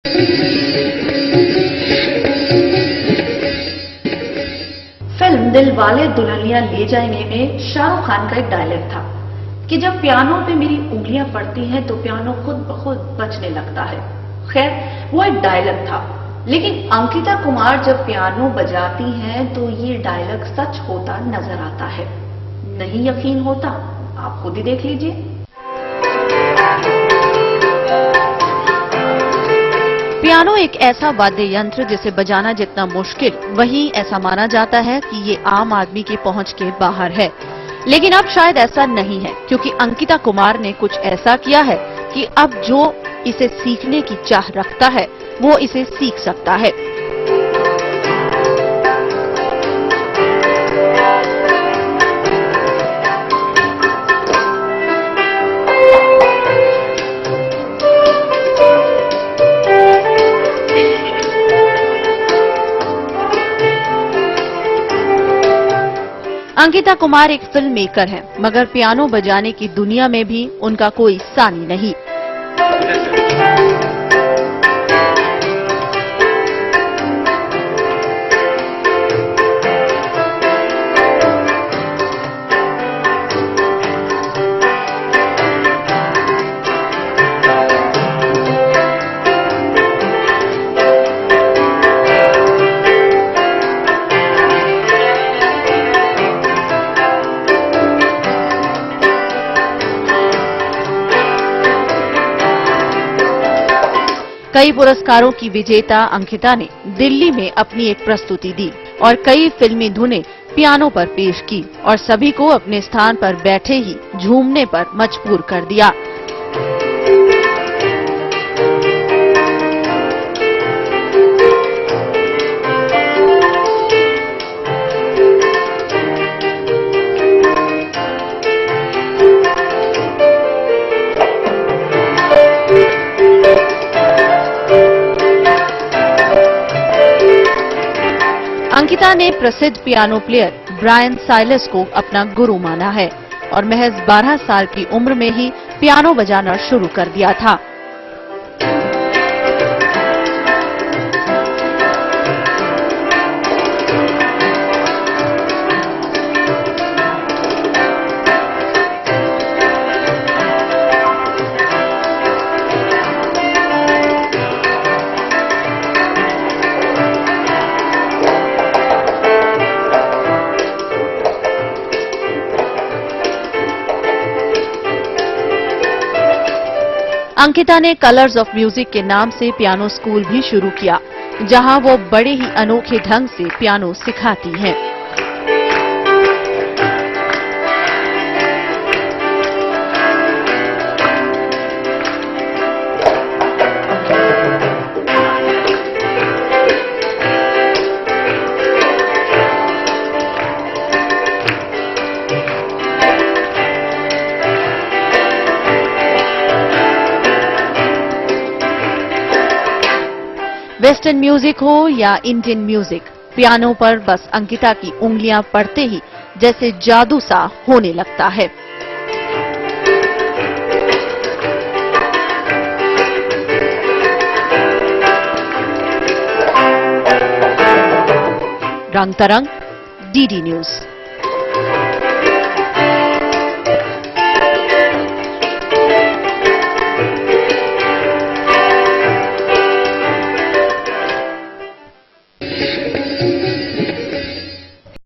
Film Dilwale Dulhania ले जाएंगे में शाहरुख खान का एक डायलॉग था कि जब पियानो पे मेरी उंगलियां पड़ती हैं तो पियानो खुद ब खुद बजने लगता है। खैर, वो एक डायलॉग था, लेकिन अंकिता कुमार जब पियानो बजाती हैं तो ये डायलॉग सच होता नजर आता है। नहीं यकीन होता? आप खुद ही देख लीजिए। पियानो एक ऐसा वाद्य यंत्र जिसे बजाना जितना मुश्किल, वहीं ऐसा माना जाता है कि ये आम आदमी की पहुंच के बाहर है। लेकिन अब शायद ऐसा नहीं है, क्योंकि अंकिता कुमार ने कुछ ऐसा किया है कि अब जो इसे सीखने की चाह रखता है वो इसे सीख सकता है। अंकिता कुमार एक फिल्म मेकर हैं, मगर पियानो बजाने की दुनिया में भी उनका कोई सानी नहीं। कई पुरस्कारों की विजेता अंकिता ने दिल्ली में अपनी एक प्रस्तुति दी और कई फिल्मी धुनें पियानो पर पेश की और सभी को अपने स्थान पर बैठे ही झूमने पर मजबूर कर दिया। अंकिता ने प्रसिद्ध पियानो प्लेयर ब्रायन साइलस को अपना गुरु माना है और महज 12 साल की उम्र में ही पियानो बजाना शुरू कर दिया था। अंकिता ने कलर्स ऑफ म्यूजिक के नाम से पियानो स्कूल भी शुरू किया, जहां वो बड़े ही अनोखे ढंग से पियानो सिखाती हैं। वेस्टर्न म्यूजिक हो या इंडियन म्यूजिक, पियानो पर बस अंकिता की उंगलियां पड़ते ही जैसे जादू सा होने लगता है। रंग तरंग, डीडी न्यूज।